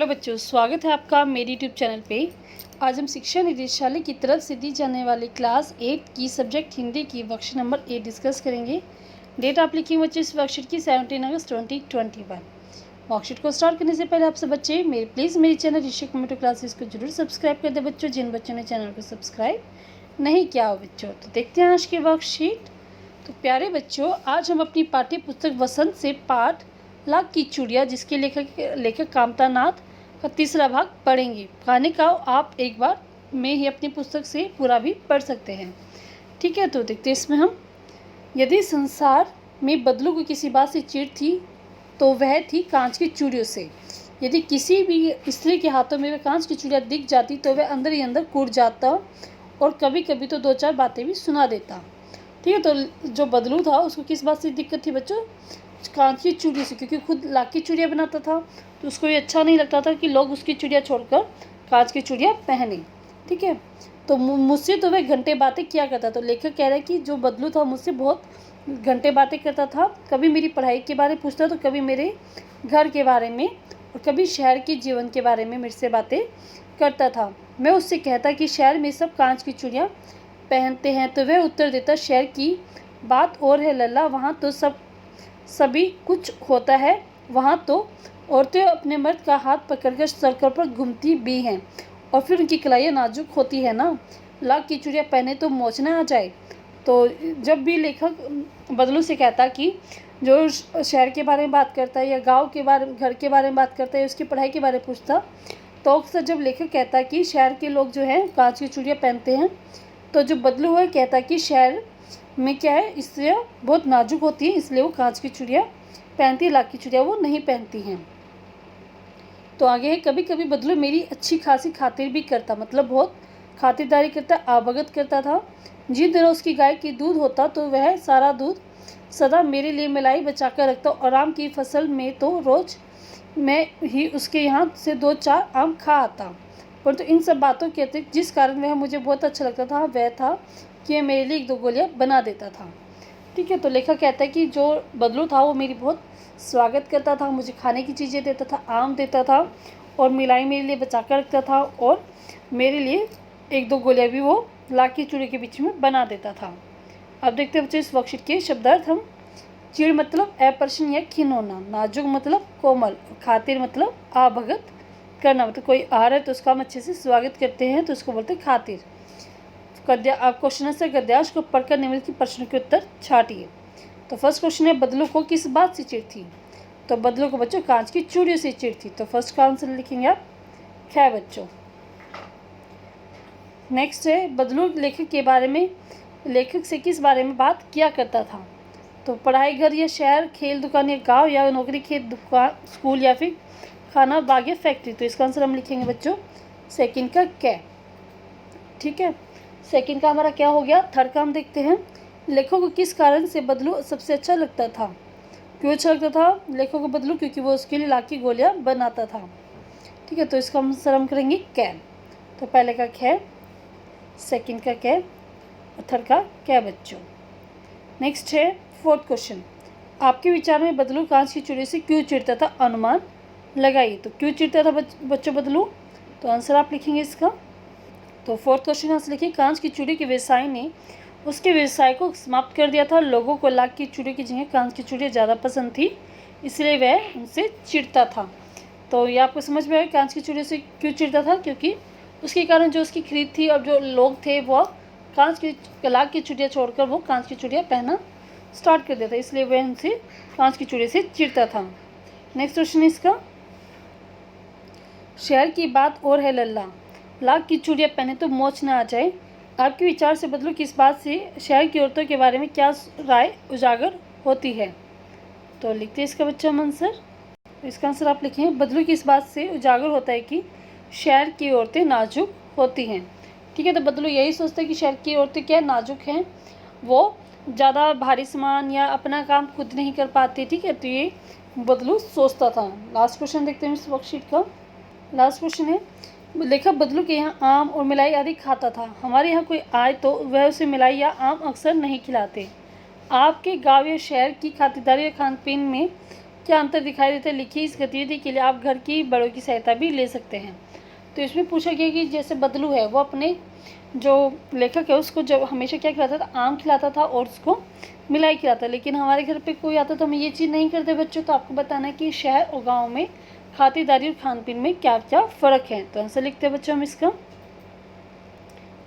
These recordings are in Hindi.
हेलो बच्चों, स्वागत है आपका मेरे यूट्यूब चैनल पे। आज हम शिक्षा निदेशालय की तरफ से दी जाने वाली क्लास 8 की सब्जेक्ट हिंदी की वर्कशीट नंबर 8 डिस्कस करेंगे। डेट आप लिखेंगे बच्चे इस वर्कशीट की 17 अगस्त 2021। वर्कशीट को स्टार्ट करने से पहले आपसे बच्चे प्लीज़ मेरे चैनल ऋषि कंप्यूटर क्लासेस को जरूर सब्सक्राइब कर दे बच्चों, जिन बच्चों ने चैनल को सब्सक्राइब नहीं किया हो बच्चों। तो देखते हैं आज की वर्कशीट। तो प्यारे बच्चों, आज हम अपनी पाठ्य पुस्तक वसंत से पाठ लाख की चूड़ियाँ, जिसके लेखक कामता नाथ का तीसरा भाग पढ़ेंगे। कहानी का आप एक बार में ही अपनी पुस्तक से पूरा भी पढ़ सकते हैं। ठीक है, तो देखते हैं इसमें हम। यदि संसार में बदलू को किसी बात से चिढ़ थी तो वह थी कांच की चूड़ियों से। यदि किसी भी स्त्री के हाथों में वह कांच की चूड़ियाँ दिख जाती तो वह अंदर ही अंदर कूद जाता और कभी कभी तो दो चार बातें भी सुना देता। ठीक है, तो जो बदलू था उसको किस बात से दिक्कत थी बच्चों? कांच की चूड़ी से, क्योंकि खुद लाख की चूड़ियाँ बनाता था तो उसको ये अच्छा नहीं लगता था कि लोग उसकी चूड़ियाँ छोड़कर कांच की चूड़ियाँ पहने। ठीक है, तो मुझसे तो वह घंटे बातें किया करता। तो लेखक कह रहा है कि जो बदलू था मुझसे बहुत घंटे बातें करता था। कभी मेरी पढ़ाई के बारे में पूछता तो कभी मेरे घर के बारे में और कभी शहर के जीवन के बारे में मेरे से बातें करता था। मैं उससे कहता कि शहर में सब कांच की चूड़ियाँ पहनते हैं तो वह उत्तर देता, शहर की बात और है लल्ला, वहाँ तो सभी कुछ होता है। वहाँ तो औरतें अपने मर्द का हाथ पकड़कर सड़कों पर घूमती भी हैं और फिर उनकी कलाइयाँ नाजुक होती है ना। लाख की चूड़ियाँ पहने तो मोच ना आ जाए। तो जब भी लेखक बदलू से कहता कि जो शहर के बारे में बात करता है या गांव के बारे में, घर के बारे में बात करता है, उसकी पढ़ाई के बारे में पूछता, तो अक्सर जब लेखक कहता कि शहर के लोग जो हैं कांच की चूड़ियाँ पहनते हैं, तो जो बदलू है कहता कि शहर में क्या है, स्त्रियाँ बहुत नाजुक होती हैं इसलिए वो कांच की चूड़ियाँ पहनती है, लाख की चूड़ियाँ वो नहीं पहनती हैं। तो आगे है, कभी कभी बदलू मेरी अच्छी खासी खातिर भी करता, मतलब बहुत खातिरदारी करता, आवभगत करता था। जिन दिनों उसकी गाय की दूध होता तो वह सारा दूध सदा मेरे लिए मलाई बचा कर रखता और आम की फसल में तो रोज़ मैं ही उसके यहाँ से 2-4 आम खा आता। परंतु इन सब बातों के अतिरिक्त जिस कारण वह मुझे बहुत अच्छा लगता था वह था कि वह मेरे लिए 1-2 गोलियाँ बना देता था। ठीक है, तो लेखक कहता है कि जो बदलू था वो मेरी बहुत स्वागत करता था, मुझे खाने की चीज़ें देता था, आम देता था और मिलाई मेरे लिए बचा कर रखता था और मेरे लिए 1-2 गोलियाँ भी वो लाख की चूड़ी के बीच में बना देता था। अब देखते हैं बच्चे इस वर्कशीट के शब्दार्थ हम। चिड़ मतलब अप्रसन्न या खिनौना, नाजुक मतलब कोमल, खातिर मतलब आवभगत करना, मतलब कोई आ रहा है तो उसका हम अच्छे से स्वागत करते हैं तो उसको बोलते हैं खातिर। आप क्वेश्चन आंसर गद्यांश को पढ़कर निम्नलिखित प्रश्न के उत्तर छाटिए। तो फर्स्ट क्वेश्चन है, बदलू को किस बात से चिढ़ थी? तो बदलू को बच्चों कांच की चूड़ियों से चिढ़ थी। तो फर्स्ट का आंसर लिखेंगे आप ख बच्चों। नेक्स्ट है, बदलू लेखक के बारे में, लेखक से किस बारे में बात किया करता था? तो पढ़ाई, घर या शहर, खेल, दुकान या गाँव, या नौकरी, खेत, दुकान, स्कूल, या फिर खाना, बाग या फैक्ट्री। तो इसका आंसर हम लिखेंगे बच्चों सेकंड का कै। ठीक है, सेकंड का हमारा क्या हो गया? थर्ड का हम देखते हैं, लेखक को किस कारण से बदलू सबसे अच्छा लगता था? क्यों अच्छा लगता था लेखक को बदलू? क्योंकि वो उसके लिए लाख की गोलियाँ बनाता था। ठीक है, तो इसका आंसर हम करेंगे कै। तो पहले का कै, सेकंड का कै और थर्ड का कै बच्चों। नेक्स्ट है फोर्थ क्वेश्चन, आपके विचार में बदलू कांच की चूड़ी से क्यों चिढ़ता था? अनुमान लगाइए। तो क्यों चिढ़ता था बच्चों बदलू? तो आंसर आप लिखेंगे इसका। तो फोर्थ क्वेश्चन आंसर लिखिए, कांच की चूड़ी के व्यवसाय ने उसके व्यवसाय को समाप्त कर दिया था। लोगों को लाख की चूड़ी की जगह कांच की चूड़ी ज़्यादा पसंद थी, इसलिए वह उनसे चिढ़ता था। तो ये आपको समझ में आया कांच की चूड़ी से क्यों चिढ़ता था? क्योंकि उसके कारण जो उसकी खरीद थी और जो लोग थे वो लाख की चूड़ियाँ छोड़कर वो कांच की चूड़ियाँ पहनना स्टार्ट कर देता, इसलिए वह उनसे कांच की चूड़ी से चिढ़ता था। नेक्स्ट क्वेश्चन इसका, शहर की बात और है लल्ला, लाख की चूड़ियाँ पहने तो मोच ना आ जाए। आपके विचार से बदलू किस बात से शहर की औरतों के बारे में क्या राय उजागर होती है? तो लिखते हैं इसका बच्चा आंसर। इसका आंसर आप लिखें, बदलू किस बात से उजागर होता है कि शहर की औरतें नाजुक होती हैं। ठीक है, तो बदलू यही सोचता है कि शहर की औरतें क्या नाजुक हैं, वो ज़्यादा भारी सामान या अपना काम खुद नहीं कर पाती। ठीक है, तो ये बदलू सोचता था। लास्ट क्वेश्चन देखते हैं इस वर्कशीट का। लास्ट क्वेश्चन है, लेखक बदलू के यहाँ आम और मिलाई आदि खाता था। हमारे यहाँ कोई आए तो वह उसे मिलाई या आम अक्सर नहीं खिलाते। आपके गांव या शहर की खातिरदारी या खान पीन में क्या अंतर दिखाई देता है, लिखिए। इस गतिविधि के लिए आप घर की बड़ों की सहायता भी ले सकते हैं। तो इसमें पूछा गया कि जैसे बदलू है वो अपने जो लेखक है उसको जब हमेशा क्या खिलाता था, आम खिलाता था और उसको मिलाई खिलाता, लेकिन हमारे घर पे कोई आता तो हम ये चीज़ नहीं करते बच्चों। तो आपको बताना है कि शहर और गाँव में खातिरदारी और खान पीन में क्या क्या फ़र्क है। तो आंसर लिखते हैं बच्चों हम इसका।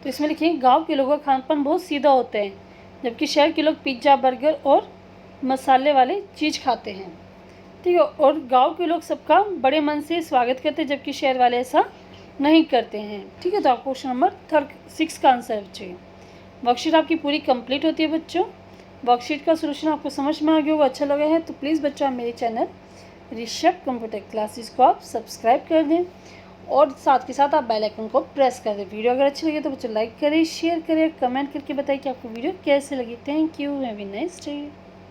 तो इसमें लिखिए गाँव के लोगों का खान पान बहुत सीधा होता है, जबकि शहर के लोग पिज्ज़ा बर्गर और मसाले वाले चीज़ खाते हैं। ठीक है, और गांव के लोग सबका बड़े मन से स्वागत करते हैं, जबकि शहर वाले ऐसा नहीं करते हैं। ठीक है, तो आपको क्वेश्चन नंबर 6 का आंसर चाहिए। वर्कशीट आपकी पूरी कंप्लीट होती है बच्चों। वर्कशीट का सोल्यूशन आपको समझ में आ गया होगा, अच्छा लगा है तो प्लीज़ बच्चों आप मेरे चैनल ऋषभ कंप्यूटर क्लासेस को आप सब्सक्राइब कर दें और साथ के साथ आप बेल आइकन को प्रेस कर दें। वीडियो अगर अच्छी लगे तो बच्चों लाइक करें, शेयर करें, कमेंट करके बताइए कि आपको वीडियो कैसे लगी। Thank you, have a nice day.